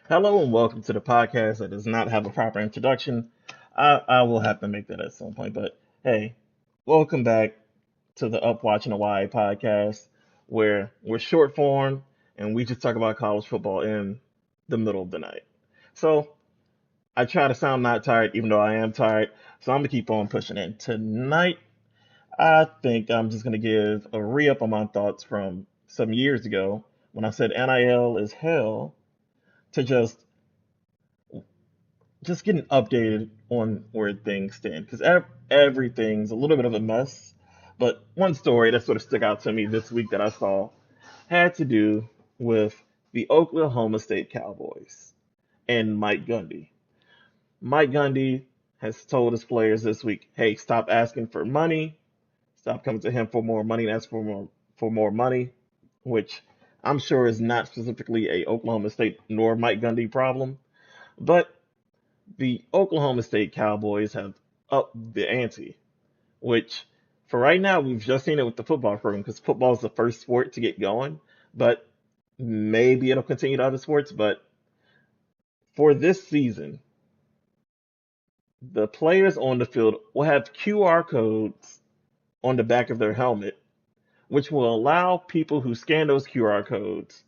Hello and welcome to the podcast that does not have a proper introduction. I will have to make that at some point, but hey, welcome back to the Up Watching Hawaii podcast, where we're short form and we just talk about college football in the middle of the night. So I try to sound not tired, even though I am tired. So I'm gonna keep on pushing it. Tonight, I think I'm just gonna give a re-up on my thoughts from some years ago when I said NIL is hell to just getting updated on where things stand because everything's a little bit of a mess. But one story that sort of stuck out to me this week that I saw had to do with the Oklahoma State Cowboys and Mike Gundy. Mike Gundy has told his players this week, "Hey, stop asking for money. Stop coming to him for more money and ask for more money," which I'm sure is not specifically a Oklahoma State nor Mike Gundy problem, but the Oklahoma State Cowboys have upped the ante, which for right now, we've just seen it with the football program because football is the first sport to get going, but maybe it'll continue to other sports. But for this season, the players on the field will have QR codes on the back of their helmet, which will allow people who scan those QR codes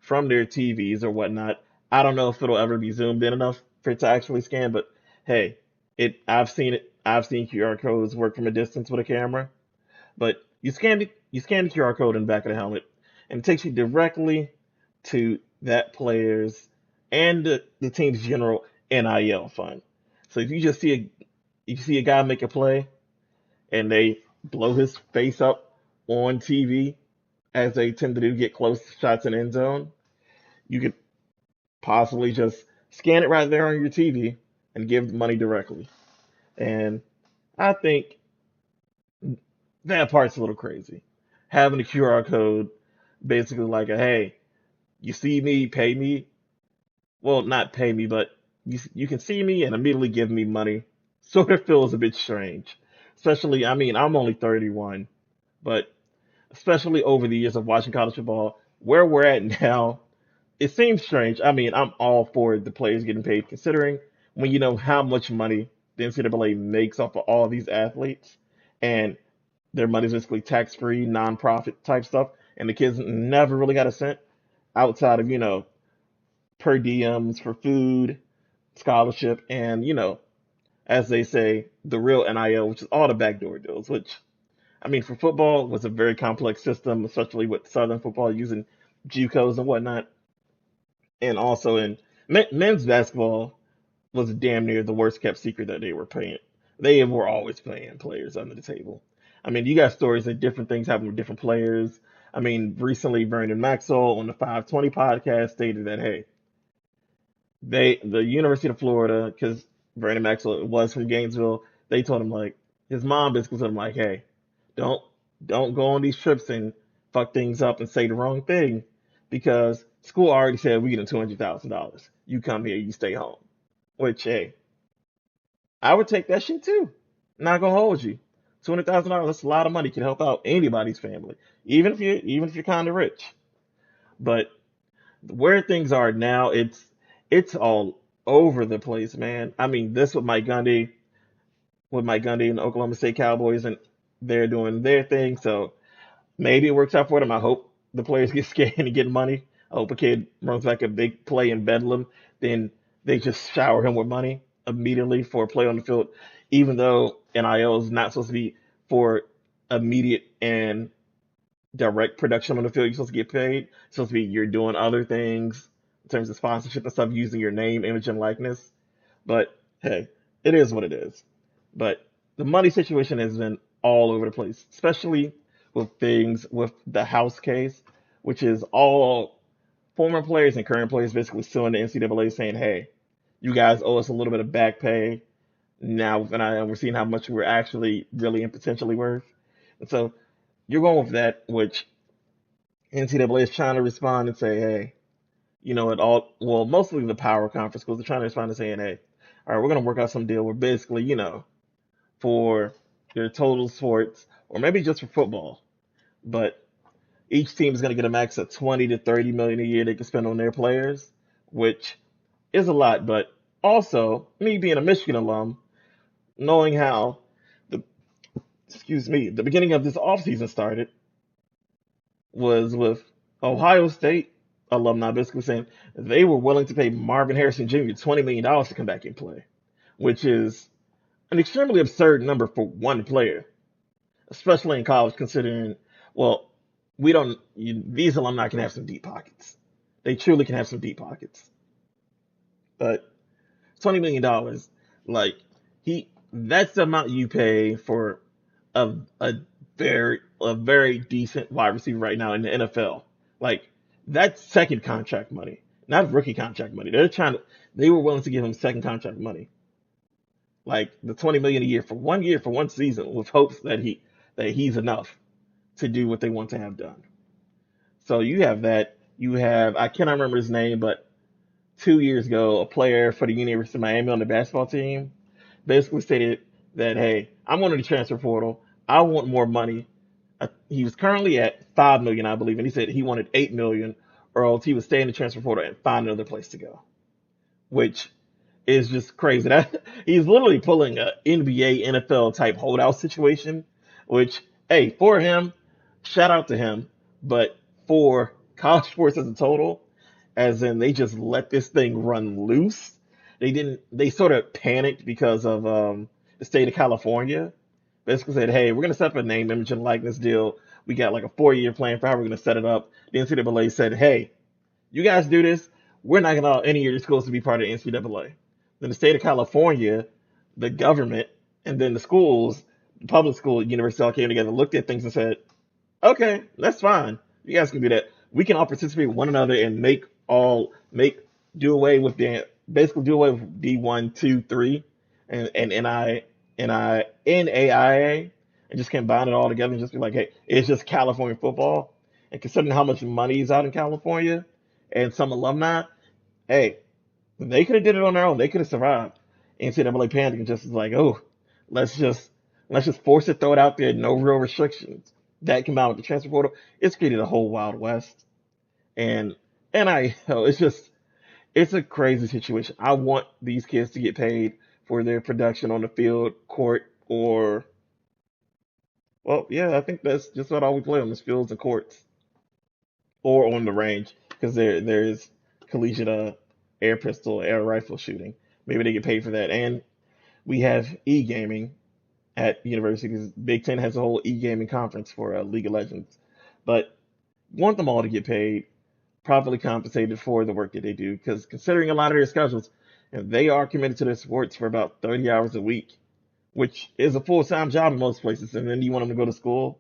from their TVs or whatnot. I don't know if it'll ever be zoomed in enough for it to actually scan, but hey, I've seen it. I've seen QR codes work from a distance with a camera. But you scan the QR code in the back of the helmet, and it takes you directly to that player's and the team's general NIL fund. So if you see a guy make a play and they blow his face up on TV as they tend to do, get close shots in end zone, you could possibly just scan it right there on your TV and give money directly. And I think that part's a little crazy. Having a QR code, basically like a hey, you see me, pay me. Well, not pay me, but you can see me and immediately give me money. Sort of feels a bit strange. Especially, I mean, I'm only 31, but especially over the years of watching college football, where we're at now, it seems strange. I mean, I'm all for the players getting paid, considering when you know how much money the NCAA makes off of all these athletes, and their money's basically tax free, non-profit type stuff, and the kids never really got a cent outside of per diems for food, scholarship, and as they say, the real NIL, which is all the backdoor deals. Which I mean, for football was a very complex system, especially with Southern football using JUCOs and whatnot, and also in men's basketball was damn near the worst kept secret that they were paying. They were always paying players under the table. I mean, you got stories of different things happening with different players. I mean, recently Vernon Maxwell on the 520 podcast stated that hey, the University of Florida, because Vernon Maxwell was from Gainesville, they told him like his mom basically told him like, hey, don't don't go on these trips and fuck things up and say the wrong thing because school already said we get $200,000. You come here, you stay home. Which hey, I would take that shit too. Not gonna hold you. $200,000, that's a lot of money. Can help out anybody's family, even if you're kind of rich. But where things are now, it's all over the place, man. I mean, this with Mike Gundy and the Oklahoma State Cowboys, and they're doing their thing. So maybe it works out for them. I hope the players get scared and get money. I hope a kid runs back a big play in Bedlam, then they just shower him with money immediately for a play on the field, even though NIL is not supposed to be for immediate and direct production on the field. You're supposed to get paid. It's supposed to be you're doing other things in terms of sponsorship and stuff, using your name, image, and likeness. But hey, it is what it is. But the money situation has been all over the place, especially with things with the House case, which is all former players and current players basically suing the NCAA saying, hey, you guys owe us a little bit of back pay. Now we're seeing how much we're actually really and potentially worth. And so you're going with that, which NCAA is trying to respond and say, hey, well, mostly the power conference schools are trying to respond to saying, hey, all right, we're going to work out some deal where basically, for their total sports, or maybe just for football. But each team is going to get a max of 20 to 30 million a year they can spend on their players, which is a lot, but also me being a Michigan alum, knowing how the the beginning of this offseason started was with Ohio State alumni basically saying they were willing to pay Marvin Harrison Jr. $20 million to come back and play, which is an extremely absurd number for one player, especially in college, considering, well, these alumni can have some deep pockets. They truly can have some deep pockets. But $20 million, like, that's the amount you pay for a very decent wide receiver right now in the NFL. Like, that's second contract money, not rookie contract money. They were willing to give him second contract money, like the 20 million a year for one season, with hopes that he's enough to do what they want to have done. So you have that. You have, I cannot remember his name, but 2 years ago, a player for the University of Miami on the basketball team basically stated that, hey, I'm going to the transfer portal. I want more money. He was currently at 5 million, I believe, and he said he wanted 8 million, or else he would stay in the transfer portal and find another place to go, which is just crazy. He's literally pulling a NBA, NFL type holdout situation, which, hey, for him, shout out to him, but for college sports as a total, as in they just let this thing run loose. They sort of panicked because of the state of California. Basically said, hey, we're going to set up a name, image, and likeness deal. We got like a 4-year plan for how we're going to set it up. The NCAA said, hey, you guys do this. We're not going to allow any of your schools to be part of the NCAA. Then the state of California, the government, and then the schools, the public school, university all came together, looked at things and said, okay, that's fine. You guys can do that. We can all participate with one another and do away with basically do away with D1, 2, 3, and NAIA, and just combine it all together and just be like, hey, it's just California football. And considering how much money is out in California and some alumni, hey, they could have did it on their own. They could have survived. NCAA panic and just was like, oh, let's just force it, throw it out there, no real restrictions. That combined with the transfer portal, it's created a whole Wild West. And it's a crazy situation. I want these kids to get paid for their production on the field, court, or, well, yeah, I think that's just about all we play on this fields and courts, or on the range, because there's collegiate air pistol, air rifle shooting. Maybe they get paid for that. And we have e-gaming at universities. Big Ten has a whole e-gaming conference for League of Legends. But want them all to get paid, properly compensated for the work that they do, because considering a lot of their schedules, and they are committed to their sports for about 30 hours a week, which is a full-time job in most places. And then you want them to go to school.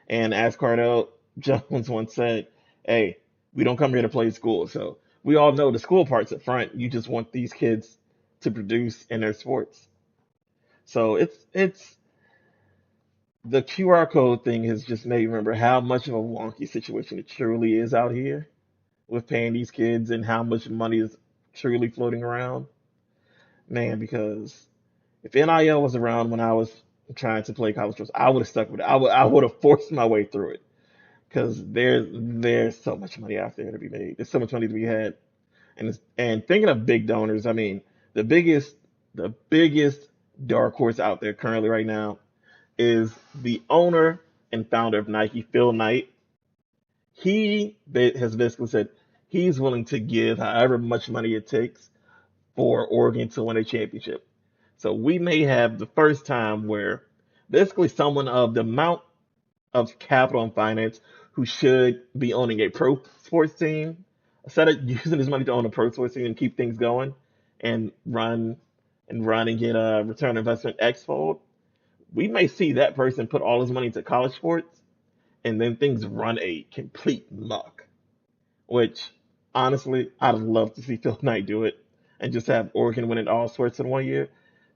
And as Cardell Jones once said, hey, we don't come here to play school. So we all know the school part's up front. You just want these kids to produce in their sports. So it's the QR code thing has just made me remember how much of a wonky situation it truly is out here with paying these kids and how much money is truly floating around. Man, because if NIL was around when I was trying to play college sports, I would have stuck with it. I would have forced my way through it, because there's so much money out there to be made. There's so much money to be had. And thinking of big donors, I mean, the biggest dark horse out there currently right now is the owner and founder of Nike, Phil Knight. He has basically said he's willing to give however much money it takes for Oregon to win a championship. So we may have the first time where basically someone of the amount of capital and finance who should be owning a pro sports team, instead of using his money to own a pro sports team and keep things going and run and get a return on investment X-fold, we may see that person put all his money into college sports and then things run a complete muck. Which, honestly, I'd love to see Phil Knight do it and just have Oregon win it all sorts in one year.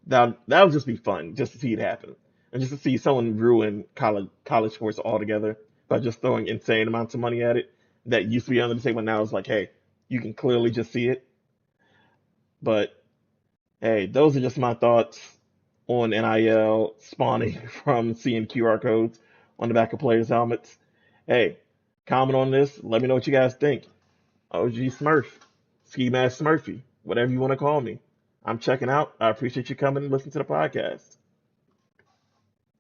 That would just be fun, just to see it happen. And just to see someone ruin college sports altogether by just throwing insane amounts of money at it that used to be under the table. Now it's like, hey, you can clearly just see it. But hey, those are just my thoughts on NIL spawning from seeing QR codes on the back of players' helmets. Hey, comment on this. Let me know what you guys think. OG Smurf, Ski Mask Smurfy. whatever you want to call me. I'm checking out. I appreciate you coming and listening to the podcast.